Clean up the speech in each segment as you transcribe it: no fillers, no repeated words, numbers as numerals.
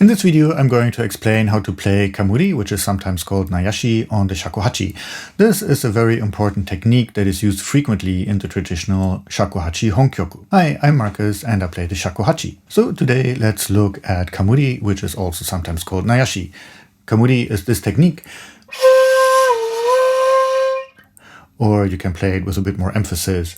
In this video, I'm going to explain how to play Kamuri, which is sometimes called nayashi, on the Shakuhachi. This is a very important technique that is used frequently in the traditional Shakuhachi honkyoku. Hi, I'm Marcus and I play the Shakuhachi. So today let's look at Kamuri, which is also sometimes called nayashi. Kamuri is this technique, or you can play it with a bit more emphasis.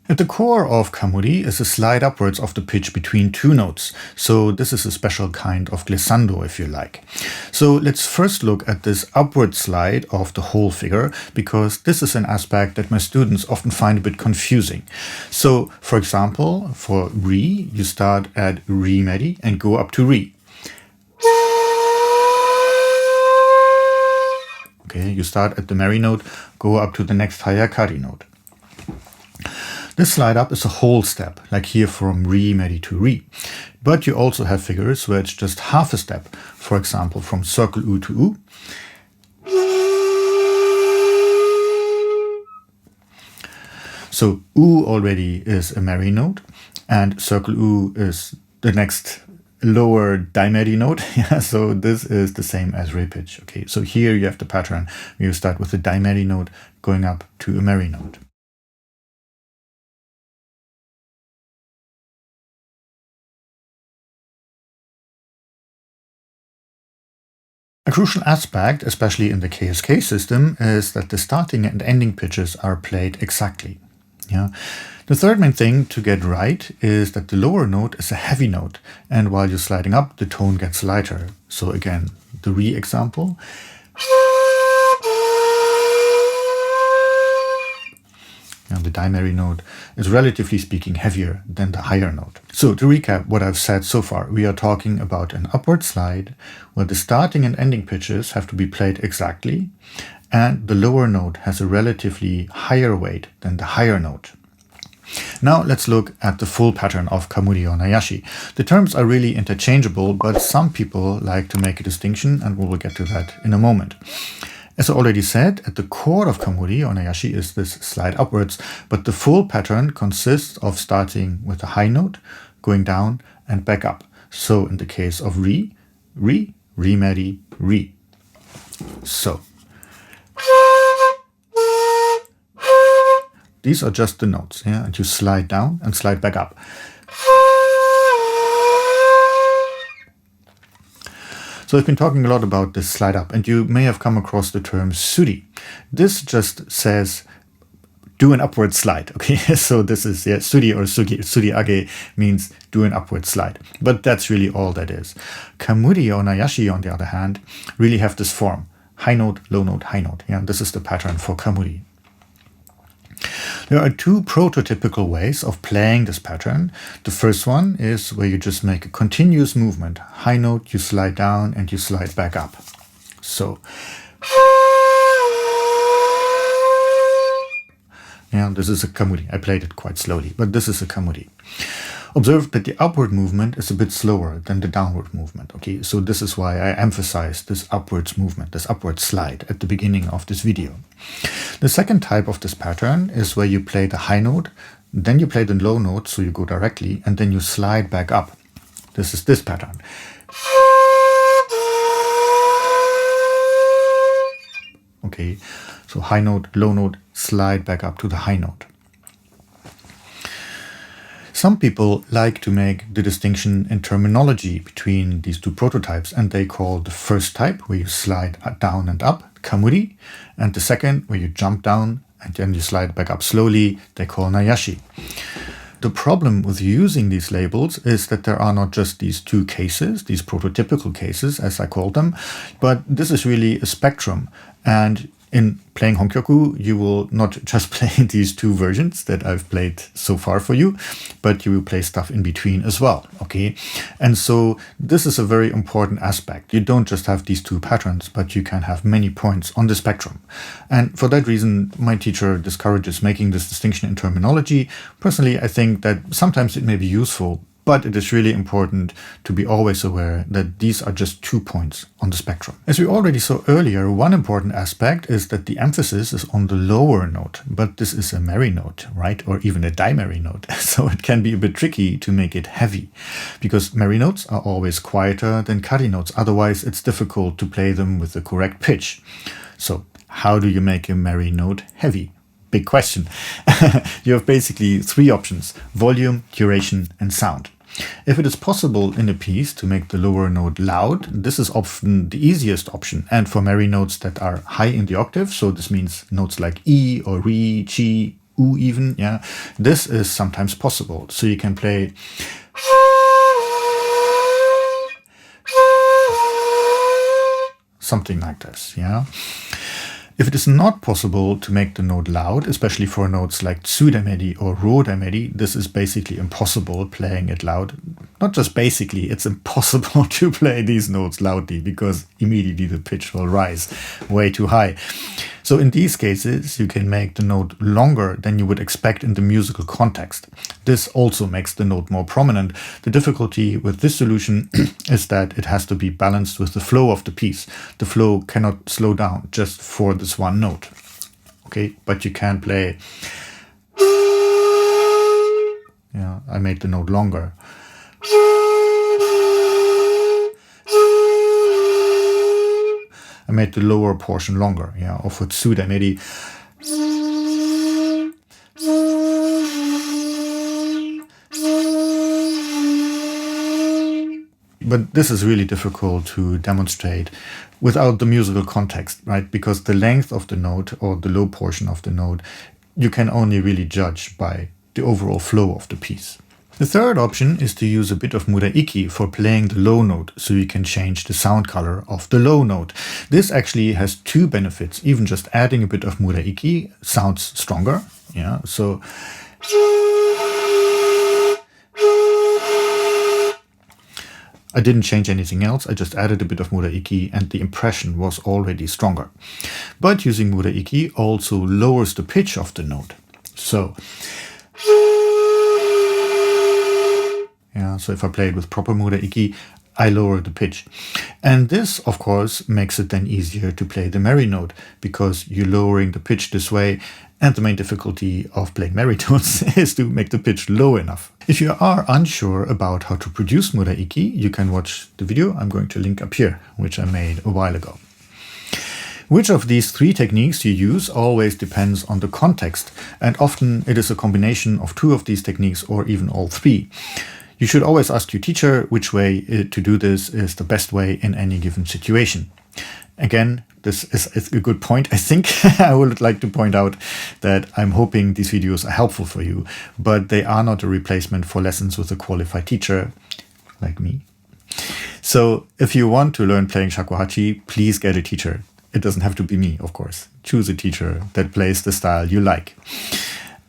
At the core of Kamuri is a slide upwards of the pitch between two notes. So this is a special kind of glissando, if you like. So let's first look at this upward slide of the whole figure, because this is an aspect that my students often find a bit confusing. So for example, for re, you start at re medi and go up to re. Okay, you start at the meri note, go up to the next hayakari note. This slide up is a whole step, like here from re medi to re. But you also have figures where it's just half a step, for example from circle u to u. So u already is a meri note, and circle u is the next lower dimedi note. So this is the same as re pitch. Okay, so here you have the pattern where you start with a dimedi note going up to a meri note. A crucial aspect, especially in the KSK system, is that the starting and ending pitches are played exactly. The third main thing to get right is that the lower note is a heavy note, and while you're sliding up, the tone gets lighter. So again, the re example. And the dimeri note is relatively speaking heavier than the higher note. So to recap what I've said so far, we are talking about an upward slide where the starting and ending pitches have to be played exactly, and the lower note has a relatively higher weight than the higher note. Now let's look at the full pattern of Kamuri or nayashi. The terms are really interchangeable, but some people like to make a distinction, and we will get to that in a moment. As I already said, at the core of Kamuri or nayashi is this slide upwards, but the full pattern consists of starting with a high note, going down and back up. So in the case of re, re, re medi, re. So these are just the notes, and you slide down and slide back up. So I've been talking a lot about this slide up, and you may have come across the term suri. This just says do an upward slide. Okay, so this is suri or sugi. Suri age means do an upward slide, but that's really all that is. Kamuri or nayashi, on the other hand, really have this form: high note, low note, high note. This is the pattern for Kamuri. There are two prototypical ways of playing this pattern. The first one is where you just make a continuous movement. High note, you slide down and you slide back up. So this is a Kamuri. I played it quite slowly, but this is a Kamuri. Observe that the upward movement is a bit slower than the downward movement. Okay, so this is why I emphasize this upwards movement, this upward slide at the beginning of this video. The second type of this pattern is where you play the high note, then you play the low note, so you go directly, and then you slide back up. This is this pattern. Okay, so high note, low note, slide back up to the high note. Some people like to make the distinction in terminology between these two prototypes, and they call the first type, where you slide down and up, Kamuri, and the second, where you jump down and then you slide back up slowly, they call nayashi. The problem with using these labels is that there are not just these two cases, these prototypical cases, as I call them, but this is really a spectrum. And in playing honkyoku, you will not just play these two versions that I've played so far for you, but you will play stuff in between as well, okay? And so this is a very important aspect. You don't just have these two patterns, but you can have many points on the spectrum. And for that reason, my teacher discourages making this distinction in terminology. Personally, I think that sometimes it may be useful, But it is really important to be always aware that these are just 2 points on the spectrum. As we already saw earlier, one important aspect is that the emphasis is on the lower note, but this is a merry note, right? Or even a di-merry note. So it can be a bit tricky to make it heavy, because merry notes are always quieter than kari notes. Otherwise, it's difficult to play them with the correct pitch. So how do you make a merry note heavy? Big question. You have basically 3 options: volume, duration, and sound. If it is possible in a piece to make the lower note loud, this is often the easiest option. And for merry notes that are high in the octave, so this means notes like E or Re, Chi, U even, yeah, this is sometimes possible. So you can play something like this, yeah. If it is not possible to make the note loud, especially for notes like tsu-daimeri or ro-daimeri, this is basically impossible playing it loud. Not just basically, it's impossible to play these notes loudly because immediately the pitch will rise way too high. So in these cases, you can make the note longer than you would expect in the musical context. This also makes the note more prominent. The difficulty with this solution is that it has to be balanced with the flow of the piece. The flow cannot slow down just for this one note. Okay, but you can play. Yeah, I made the note longer. I made the lower portion longer, yeah, or for tsu-daimeri. But this is really difficult to demonstrate without the musical context, right? Because the length of the note or the low portion of the note, you can only really judge by the overall flow of the piece. The third option is to use a bit of muraiki for playing the low note, so you can change the sound color of the low note. This actually has 2 benefits. Even just adding a bit of muraiki sounds stronger. Yeah, so I didn't change anything else. I just added a bit of muraiki and the impression was already stronger. But using muraiki also lowers the pitch of the note. So yeah, so if I play it with proper muraiki, I lower the pitch. And this, of course, makes it then easier to play the merry note, because you're lowering the pitch this way, and the main difficulty of playing merry notes is to make the pitch low enough. If you are unsure about how to produce muraiki, you can watch the video I'm going to link up here, which I made a while ago. Which of these 3 techniques you use always depends on the context, and often it is a combination of 2 of these techniques or even all 3. You should always ask your teacher which way to do this is the best way in any given situation. Again, this is a good point. I think I would like to point out that I'm hoping these videos are helpful for you, but they are not a replacement for lessons with a qualified teacher like me. So if you want to learn playing shakuhachi, please get a teacher. It doesn't have to be me, of course. Choose a teacher that plays the style you like.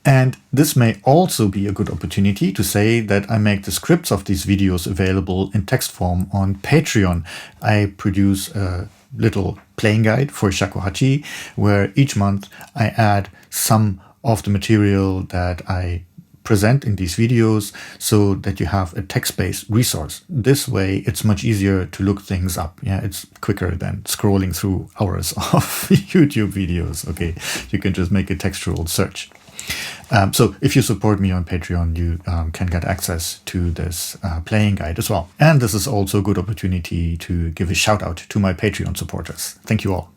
And this may also be a good opportunity to say that I make the scripts of these videos available in text form on Patreon. I produce a little playing guide for shakuhachi, where each month I add some of the material that I present in these videos so that you have a text-based resource. This way it's much easier to look things up. Yeah, it's quicker than scrolling through hours of YouTube videos. Okay, you can just make a textual search. So if you support me on Patreon, you can get access to this playing guide as well. And this is also a good opportunity to give a shout out to my Patreon supporters. Thank you all.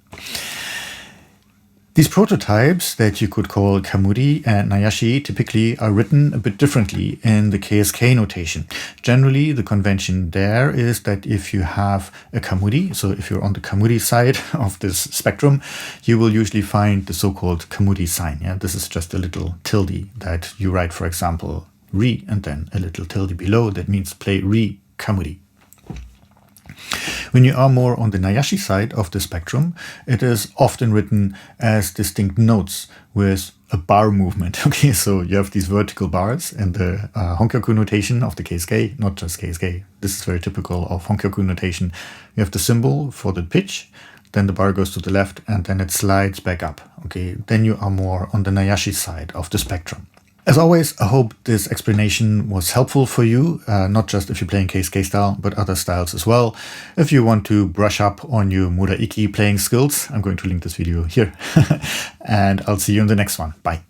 These prototypes that you could call Kamuri and nayashi typically are written a bit differently in the KSK notation. Generally, the convention there is that if you have a Kamuri, so if you're on the Kamuri side of this spectrum, you will usually find the so-called Kamuri sign. Yeah, this is just a little tilde that you write, for example, Re, and then a little tilde below. That means play Re Kamuri. When you are more on the nayashi side of the spectrum, it is often written as distinct notes with a bar movement. Okay, so you have these vertical bars in the honkyoku notation of the KSK, not just KSK. This is very typical of honkyoku notation. You have the symbol for the pitch, then the bar goes to the left, and then it slides back up. Okay, then you are more on the nayashi side of the spectrum. As always, I hope this explanation was helpful for you, not just if you're playing Keisuke style, but other styles as well. If you want to brush up on your Muraiki playing skills, I'm going to link this video here. And I'll see you in the next one. Bye.